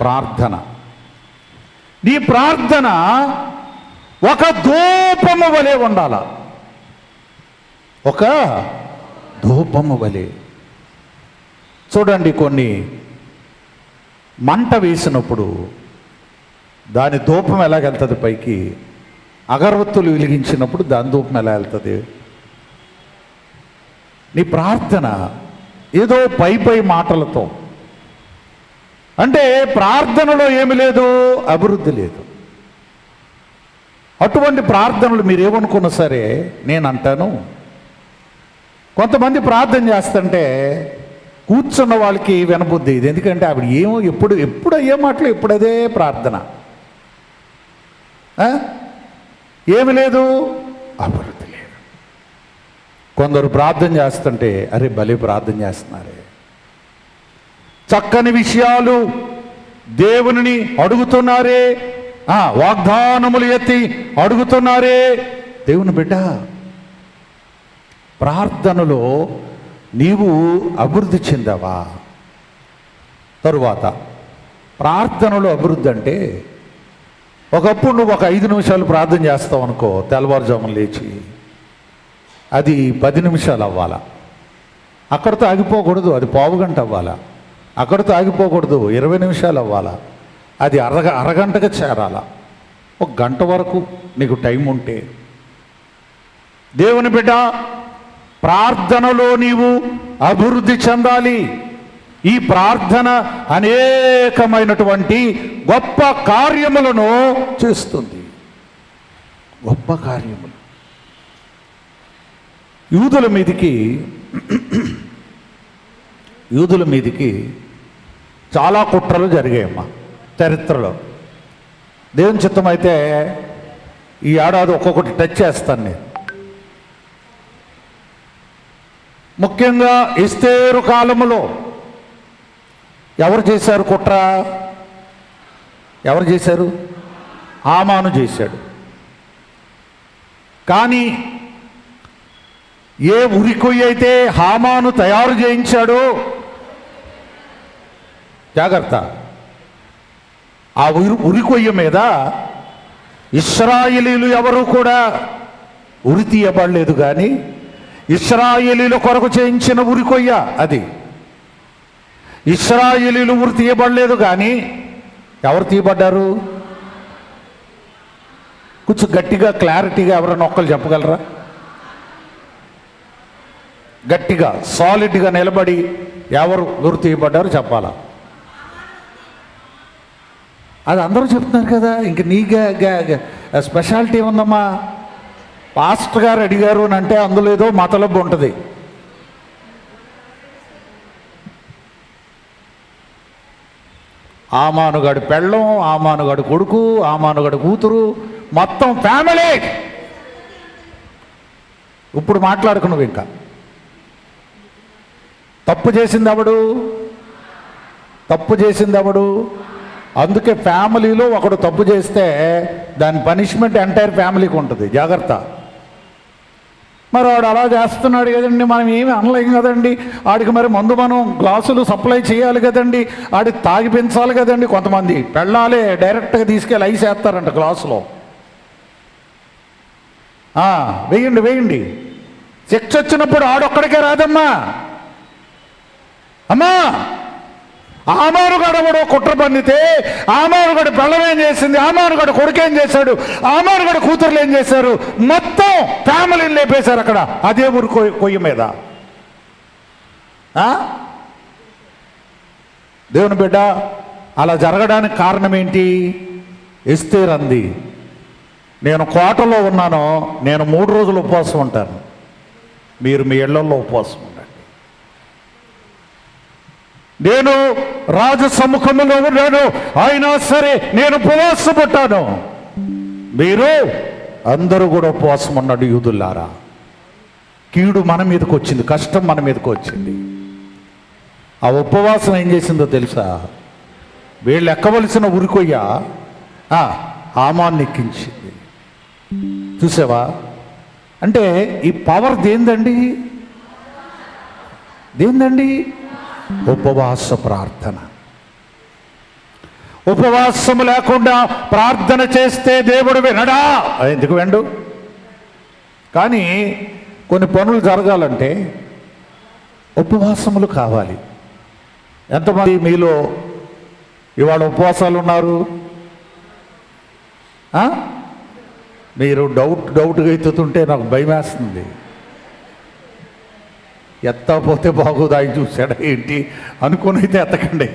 Speaker 1: ప్రార్థన. నీ ప్రార్థన ఒక ధూపము వలె ఉండాల. ఒక ధూపము వలె. చూడండి, కొన్ని మంట వేసినప్పుడు దాని ధూపం ఎలాగెళ్తుంది పైకి? అగరవత్తులు వెలిగించినప్పుడు దాని ధూపం ఎలా వెళ్తుంది? నీ ప్రార్థన ఏదో పై మాటలతో, అంటే ప్రార్థనలో ఏమి లేదు, అభివృద్ధి లేదు. అటువంటి ప్రార్థనలు మీరేమనుకున్నా సరే, నేను అంటాను, కొంతమంది ప్రార్థన చేస్తుంటే కూర్చున్న వాళ్ళకి వినబుద్ధి ఇది. ఎందుకంటే ఆవిడ ఏమో ఎప్పుడు అయ్యే మాటలు, ఎప్పుడు అదే ప్రార్థన, ఏమి లేదు, అభివృద్ధి లేదు. కొందరు ప్రార్థన చేస్తుంటే, అరే భలే ప్రార్థన చేస్తున్నారే, చక్కని విషయాలు దేవుని అడుగుతున్నారే, వాగ్దానములు ఎత్తి అడుగుతున్నారే. దేవుని బిడ్డ, ప్రార్థనలో నీవు అభివృద్ధి చెందావా? తరువాత ప్రార్థనలో అభివృద్ధి అంటే, ఒకప్పుడు నువ్వు ఒక 5 నిమిషాలు ప్రార్థన చేస్తావు అనుకో, తెల్లవారుజామున లేచి, అది 10 నిమిషాలు అవ్వాలా. అక్కడితో ఆగిపోకూడదు, అది పావుగంట అవ్వాలా. అక్కడితో ఆగిపోకూడదు, 20 నిమిషాలు అవ్వాలా. అది అరగంటగా చేరాలా. 1 గంట వరకు నీకు టైం ఉంటే. దేవుని బిడ్డ, ప్రార్థనలో నీవు అభివృద్ధి చెందాలి. ఈ ప్రార్థన అనేకమైనటువంటి గొప్ప కార్యములను చేస్తుంది. గొప్ప కార్యములు. యూదుల మీదికి చాలా కుట్రలు జరిగాయమ్మా చరిత్రలో. దేవుని చిత్తం అయితే ఈ ఏడాది ఒక్కొక్కటి టచ్ చేస్తాను నేను. ముఖ్యంగా ఎస్తేరు కాలములో ఎవరు చేశారు కుట్ర? ఎవరు చేశారు? హామాను చేశాడు. కానీ ఏ ఉరికొయ్య అయితే హామాను తయారు చేయించాడో, జాగ్రత్త, ఆ ఉరికొయ్య మీద ఇశ్రాయేలీలు ఎవరు కూడా ఉరి తీయబడలేదు. కానీ ఇశ్రాయేలీల కొరకు చేయించిన ఉరికొయ్య అది. ఇశ్రాయేలీలు ఉరి తీయబడలేదు, కానీ ఎవరు తీయబడ్డారు? కొంచెం గట్టిగా క్లారిటీగా ఎవరైనా ఒక్కరు చెప్పగలరా? గట్టిగా సాలిడ్గా నిలబడి ఎవరు గురి తీయబడ్డారు చెప్పాలా? అది అందరూ చెప్తున్నారు కదా, ఇంక నీగా స్పెషాలిటీ ఉందమ్మా. పాస్టర్ గారు అడిగారు అని అంటే అందులో ఏదో మతలబు ఉంటుంది. ఆమానుగాడి పెళ్ళం, ఆమానుగాడి కొడుకు, ఆమానుగాడి కూతురు, మొత్తం ఫ్యామిలీ. ఇప్పుడు మాట్లాడుకు నువ్వు. ఇంకా తప్పు చేసింది ఎవడు? తప్పు చేసింది ఎవడు? అందుకే ఫ్యామిలీలో ఒకడు తప్పు చేస్తే దాని పనిష్మెంట్ ఎంటైర్ ఫ్యామిలీకి ఉంటుంది. జాగ్రత్త. మరి వాడు అలా చేస్తున్నాడు కదండి, మనం ఏమి అనలేం కదండి. ఆడికి మరి మందు మనం గ్లాసులు సప్లై చేయాలి కదండి, ఆడికి తాగి పెంచాలి కదండి. కొంతమంది పెళ్ళాలే డైరెక్ట్గా తీసుకెళ్ళి ఐస్ వేస్తారంట గ్లాసులో. వేయండి వేయండి. శిక్ష వచ్చినప్పుడు ఆడొక్కడికే రాదమ్మా. అమ్మా, ఆమానుగడవడో కుట్ర పన్నితే ఆమానుగడు పెళ్ళం ఏం చేసింది, ఆమానుగడు కొడుకు ఏం చేశాడు, ఆమానుగడు కూతుర్లు ఏం చేశారు, మొత్తం ఫ్యామిలీని లేపేశారు అక్కడ అదే ఊరు కొయ్య మీద. దేవుని బిడ్డ, అలా జరగడానికి కారణం ఏంటి? ఎస్తేర్ అంది, నేను కోటలో ఉన్నాను, నేను 3 రోజులు ఉపవాసం ఉంటాను, మీరు మీ ఇళ్లలో ఉపవాసం ఉండండి. నేను రాజు సముఖంలో ఉన్నాను, అయినా సరే నేను ఉపవాసం ఉంటాను, మీరు అందరూ కూడా ఉపవాసం ఉన్నాడు. యూదులారా, కీడు మన మీదకి వచ్చింది, కష్టం మన మీదకి వచ్చింది. ఆ ఉపవాసం ఏం చేసిందో తెలుసా? వీళ్ళు ఎక్కవలసిన ఉరికొయ్య హామాన్ని ఎక్కించింది. చూసావా? అంటే ఈ పవర్ దేందండి? ఉపవాస ప్రార్థన. ఉపవాసము లేకుండా ప్రార్థన చేస్తే దేవుడు వినడా? ఎందుకు వినడు? కానీ కొన్ని పనులు జరగాలంటే ఉపవాసములు కావాలి. ఎంతమంది మీలో ఇవాళ ఉపవాసాలు ఉన్నారు? మీరు డౌట్గా ఎత్తుతుంటే నాకు భయం వేస్తుంది. ఎత్తకపోతే బాగోదు, ఆయన చూశాడా ఏంటి అనుకుని అయితే ఎత్తకండి.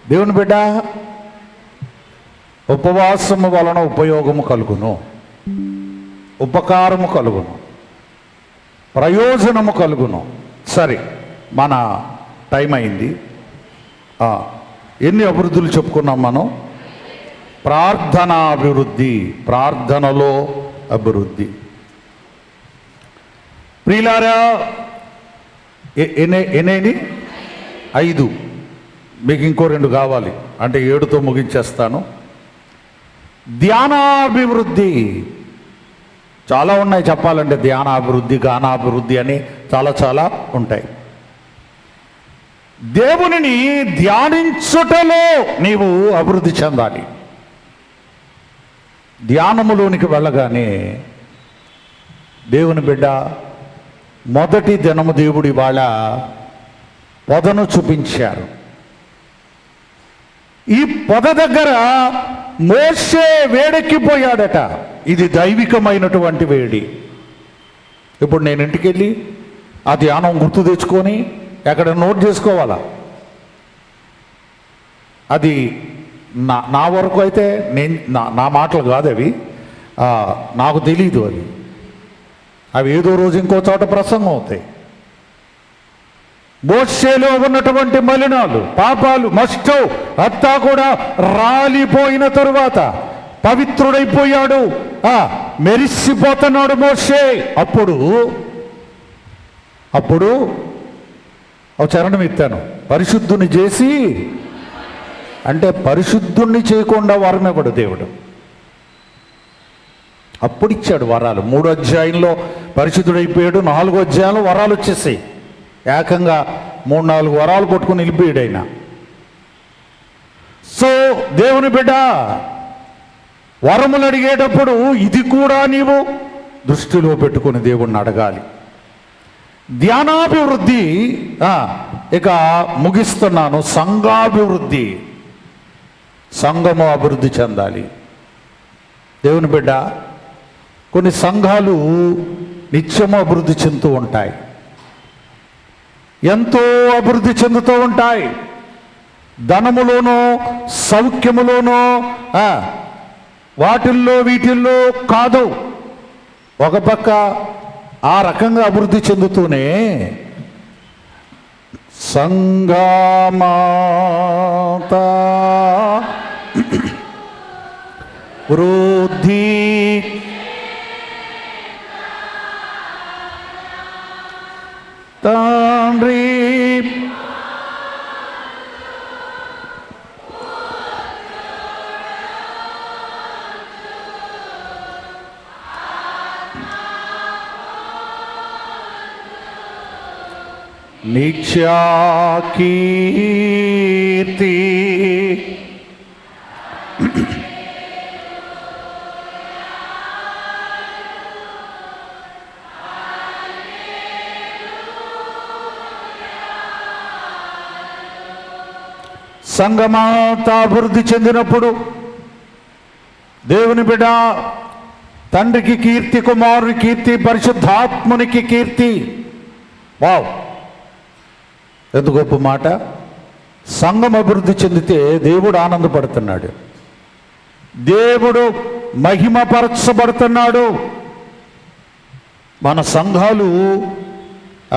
Speaker 1: దేవుని బిడ్డ, ఉపవాసము వలన ఉపయోగము కలుగును, ఉపకారము కలుగును, ప్రయోజనము కలుగును. సరే, మన టైం అయింది. ఎన్ని అభివృద్ధులు చెప్పుకున్నాం మనం? ప్రార్థనాభివృద్ధి, ప్రార్థనలో అభివృద్ధి. ప్రియులారా, ఎన్ని 5, మీకు ఇంకో 2 కావాలి అంటే 7తో ముగించేస్తాను. ధ్యానాభివృద్ధి చాలా ఉన్నాయి చెప్పాలంటే. ధ్యానాభివృద్ధి, గానాభివృద్ధి అని చాలా ఉంటాయి. దేవునిని ధ్యానించుటలో నీవు అభివృద్ధి చెందాలి. ధ్యానములోనికి వెళ్ళగానే దేవుని బిడ్డ, మొదటి దినము దేవుడి వాళ్ళ పొదను చూపించారు. ఈ పొద దగ్గర మోషే వేడెక్కిపోయాడట. ఇది దైవికమైనటువంటి వేడి. ఇప్పుడు నేను ఇంటికి వెళ్ళి ఆ ధ్యానం గుర్తు తెచ్చుకొని ఎక్కడ నోట్ చేసుకోవాలా? అది నా వరకు అయితే నా మాటలు కాదు అవి, నాకు తెలీదు అది. అవి ఏదో రోజు ఇంకో చోట ప్రసంగం అవుతాయి. మోషేలో ఉన్నటువంటి మలినాలు, పాపాలు, మస్టో అంతా కూడా రాలిపోయిన తరువాత పవిత్రుడైపోయాడు, మెరిసిపోతున్నాడు మోషే. అప్పుడు ఒక చరణం ఇస్తాను, పరిశుద్ధుని చేసి అంటే పరిశుద్ధుణ్ణి చేయకుండా వరం ఇవ్వడు దేవుడు. అప్పుడు ఇచ్చాడు వరాలు. 3వ అధ్యాయంలో పరిశుద్ధుడైపోయాడు, 4వ అధ్యాయంలో వరాలు వచ్చేసాయి. ఏకంగా 3-4 వరాలు పట్టుకుని వెళ్ళిపోయాడు ఆయన. సో దేవుని బిడ్డ వరములు అడిగేటప్పుడు ఇది కూడా నీవు దృష్టిలో పెట్టుకుని దేవుణ్ణి అడగాలి. ధ్యానాభివృద్ధి, ఇక ముగిస్తున్నాను. సంఘాభివృద్ధి, సంఘము అభివృద్ధి చెందాలి. దేవుని బిడ్డ కొన్ని సంఘాలు నిత్యము అభివృద్ధి చెందుతూ ఉంటాయి, ఎంతో అభివృద్ధి చెందుతూ ఉంటాయి. ధనములోనో సౌఖ్యములోనో వాటిల్లో వీటిల్లో కాదు, ఒక పక్క ఆ రకంగా అభివృద్ధి చెందుతూనే సంఘమాత వృద్ధి తండ్రి నిత్యాకీర్తి సంఘమాత అభివృద్ధి చెందినప్పుడు దేవుని బిడ్డ తండ్రికి కీర్తి, కుమారుని కీర్తి, పరిశుద్ధాత్మునికి కీర్తి. వావ్, ఎంత గొప్ప మాట. సంఘం అభివృద్ధి చెందితే దేవుడు ఆనందపడుతున్నాడు, దేవుడు మహిమపరచబడుతున్నాడు. మన సంఘాలు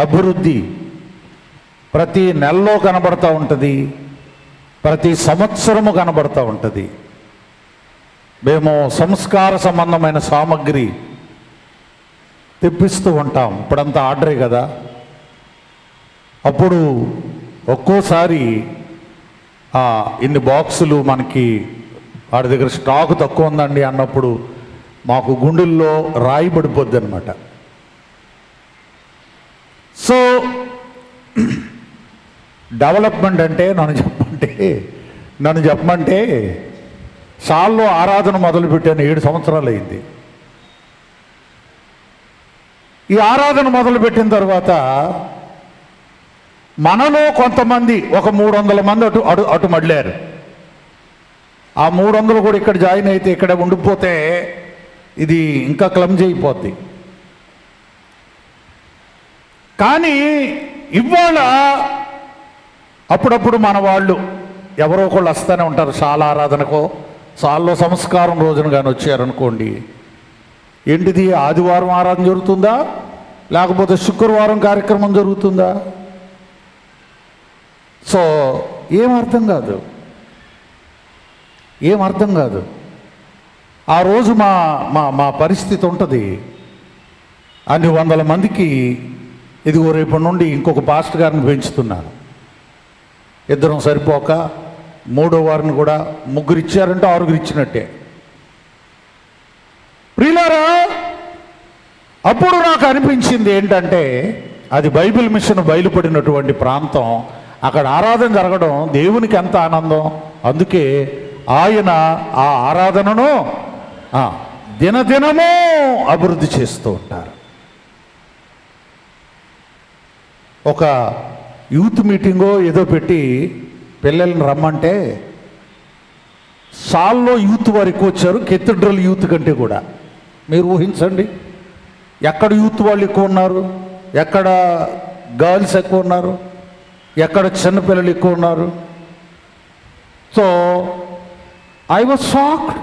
Speaker 1: అభివృద్ధి ప్రతి నెలలో కనబడుతూ ఉంటుంది, ప్రతి సంవత్సరము కనబడుతూ ఉంటుంది. మేము సంస్కార సంబంధమైన సామగ్రి తెప్పిస్తూ ఉంటాం. ఇప్పుడంతా ఆర్డరే కదా. అప్పుడు ఒక్కోసారి ఇన్ని బాక్సులు మనకి వాడి దగ్గర స్టాక్ తక్కువ ఉందండి అన్నప్పుడు మాకు గుండెల్లో రాయి పడిపోద్ది అనమాట. సో డెవలప్మెంట్ అంటే నన్ను చెప్పమంటే షాల్లో ఆరాధన మొదలుపెట్టాను. 7 సంవత్సరాలు అయింది. ఈ ఆరాధన మొదలుపెట్టిన తర్వాత మనలో కొంతమంది, ఒక 300 మంది అటు మళ్ళారు. ఆ 300 కూడా ఇక్కడ జాయిన్ అయితే, ఇక్కడ ఉండిపోతే ఇది ఇంకా క్లమ్జీ అయిపోద్ది. కానీ ఇవాళ అప్పుడప్పుడు మన వాళ్ళు ఎవరో ఒకళ్ళు వస్తూనే ఉంటారు. శాల ఆరాధనకో, శాలలో సంస్కారం రోజున కానీ వచ్చారనుకోండి, ఏంటిది ఆదివారం ఆరాధన జరుగుతుందా లేకపోతే శుక్రవారం కార్యక్రమం జరుగుతుందా? సో ఏం అర్థం కాదు. ఆ రోజు మా పరిస్థితి ఉంటుంది. అన్ని 100 మందికి ఇదిగో రేపటి నుండి ఇంకొక పాస్టర్ గారిని పెంచుతున్నాను. 2 సరిపోక 3వ వారిని కూడా 3 ఇచ్చారంటే 6 ఇచ్చినట్టే. ప్రియులారా, అప్పుడు నాకు అనిపించింది ఏంటంటే, అది బైబిల్ మిషన్ బయలుపడినటువంటి ప్రాంతం. అక్కడ ఆరాధన జరగడం దేవునికి ఎంత ఆనందం. అందుకే ఆయన ఆ ఆరాధనను దినదినమూ అభివృద్ధి చేస్తూ ఉంటారు. ఒక యూత్ మీటింగో ఏదో పెట్టి పిల్లల్ని రమ్మంటే సాల్లో యూత్ వారు ఎక్కువ వచ్చారు, కెథడ్రల్ యూత్ కంటే కూడా. మీరు ఊహించండి, ఎక్కడ యూత్ వాళ్ళు ఎక్కువ ఉన్నారు, ఎక్కడ గర్ల్స్ ఎక్కువ ఉన్నారు, ఎక్కడ చిన్నపిల్లలు ఎక్కువ ఉన్నారు. So I was shocked.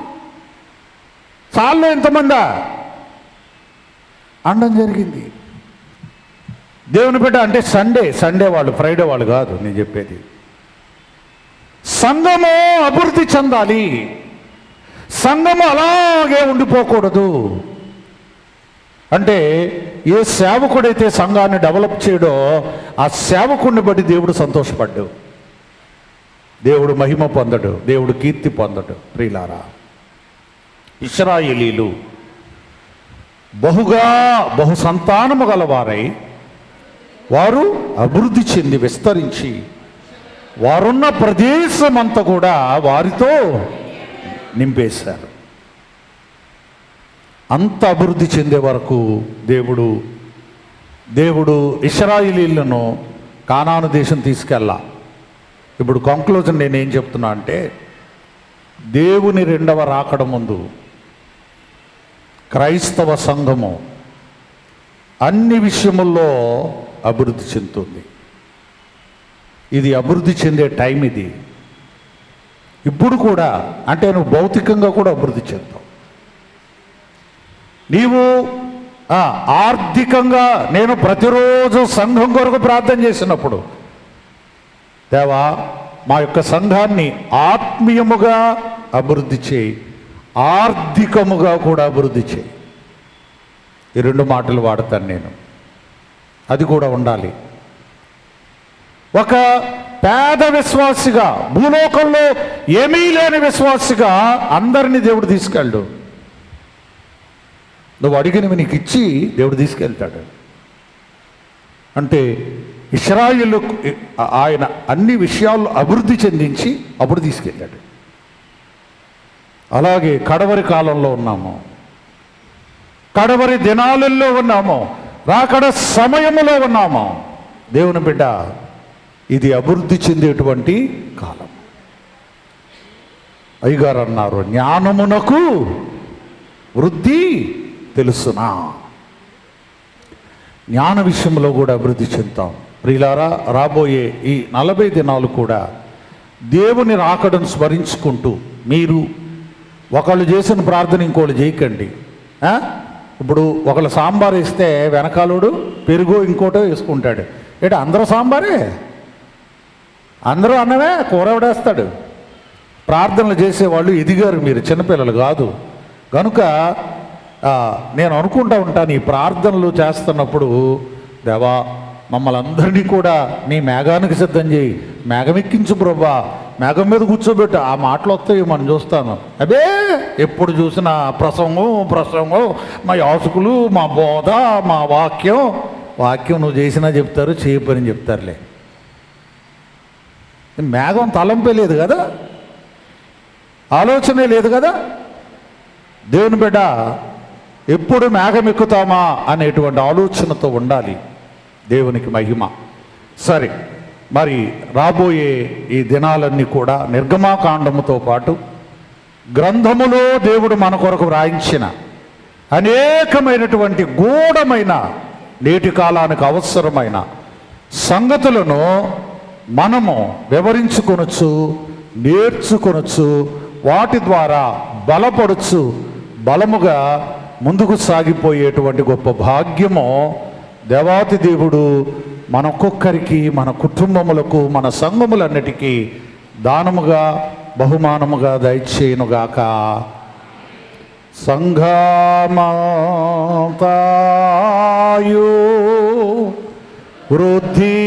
Speaker 1: సాల్లో ఎంతమందా అనడం జరిగింది. దేవుని బిడ్డ అంటే సండే వాళ్ళు, ఫ్రైడే వాళ్ళు కాదు నేను చెప్పేది. సంఘము అభివృద్ధి చెందాలి. సంఘము అలాగే ఉండిపోకూడదు. అంటే ఏ సేవకుడైతే సంఘాన్ని డెవలప్ చేయడో ఆ సేవకుడిని బట్టి దేవుడు సంతోషపడ్డాడు, దేవుడు మహిమ పొందడు, దేవుడు కీర్తి పొందడు. ప్రియులారా, ఇశ్రాయేలీలు బహు సంతానము గలవారై వారు అభివృద్ధి చెంది విస్తరించి వారున్న ప్రదేశమంతా కూడా వారితో నింపేశారు. అంత అభివృద్ధి చెందే వరకు దేవుడు ఇశ్రాయేలీయులను కానాను దేశం తీసుకెళ్ళా. ఇప్పుడు కంక్లూజన్ నేనేం చెప్తున్నా అంటే, దేవుని రెండవ రాకడ ముందు క్రైస్తవ సంఘము అన్ని విషయముల్లో అభివృద్ధి చెందుతుంది. ఇది అభివృద్ధి చెందే టైం ఇది. ఇప్పుడు కూడా అంటే నువ్వు భౌతికంగా కూడా అభివృద్ధి చెందావు. నీవు ఆర్థికంగా నేను ప్రతిరోజు సంఘం కొరకు ప్రార్థన చేసినప్పుడు, దేవా మా యొక్క సంఘాన్ని ఆత్మీయముగా అభివృద్ధి చేయి, ఆర్థికముగా కూడా అభివృద్ధి చేయి. ఈ రెండు మాటలు వాడతాను నేను. అది కూడా ఉండాలి. ఒక పేద విశ్వాసిగా, భూలోకంలో ఏమీ లేని విశ్వాసిగా అందరినీ దేవుడు తీసుకెళ్ళు. నువ్వు అడిగినవి నీకు ఇచ్చి దేవుడు తీసుకెళ్తాడు. అంటే ఇశ్రాయేలు ఆయన అన్ని విషయాల్లో అభివృద్ధి చెందించి అప్పుడు తీసుకెళ్ళాడు. అలాగే కడవరి కాలంలో ఉన్నాము, కడవరి దినాలలో ఉన్నాము, రాకడ సమయములో ఉన్నాము. దేవుని బిడ్డ, ఇది అభివృద్ధి చెందేటువంటి కాలం. అయ్యగారు అన్నారు, జ్ఞానమునకు వృద్ధి తెలుసునా. జ్ఞాన విషయంలో కూడా అభివృద్ధి చెందుతాం. ప్రియులారా, రాబోయే ఈ 40 దినాలు కూడా దేవుని రాకడను స్మరించుకుంటూ, మీరు ఒకళ్ళు చేసిన ప్రార్థన ఇంకోళ్ళు చేయకండి. ఇప్పుడు ఒకళ్ళు సాంబార్ వేస్తే వెనకాలుడు పెరుగు ఇంకోటో వేసుకుంటాడు. ఏంటి అందరూ సాంబారే, అందరూ అన్నమే, కూర ఎవడేస్తాడు. ప్రార్థనలు చేసేవాళ్ళు ఎదిగారు, మీరు చిన్నపిల్లలు కాదు. కనుక నేను అనుకుంటూ ఉంటాను, ఈ ప్రార్థనలు చేస్తున్నప్పుడు, దేవా మమ్మల్ని అందరినీ కూడా నీ మేఘానికి సిద్ధం చేయి, మేఘం ఎక్కించు ప్రభా, మేఘం మీద కూర్చోబెట్టు. ఆ మాటలు వస్తాయి మనం చూస్తాను. అదే ఎప్పుడు చూసినా ప్రసంగం, మా యాసుకులు, మా బోధ, మా వాక్యం నువ్వు చేసినా చెప్తారు, చేయపని చెప్తారులే. మేఘం తలంపే లేదు కదా, ఆలోచనే లేదు కదా. దేవుని బిడ్డ, ఎప్పుడు మేఘం ఎక్కుతామా అనేటువంటి ఆలోచనతో ఉండాలి. దేవునికి మహిమ. సరే, మరి రాబోయే ఈ దినాలన్నీ కూడా నిర్గమాకాండముతో పాటు గ్రంథములో దేవుడు మన కొరకు వ్రాయించిన అనేకమైనటువంటి గూఢమైన నేటి కాలానికి అవసరమైన సంగతులను మనము వివరించుకొనొచ్చు, నేర్చుకొనొచ్చు, వాటి ద్వారా బలముగా ముందుకు సాగిపోయేటువంటి గొప్ప భాగ్యము దేవాతి దేవుడు మనొక్కొక్కరికి, మన కుటుంబములకు, మన సంఘములన్నిటికీ దానముగా, బహుమానముగా దయచేయునుగాక. సంఘమంతాయు వృద్ధి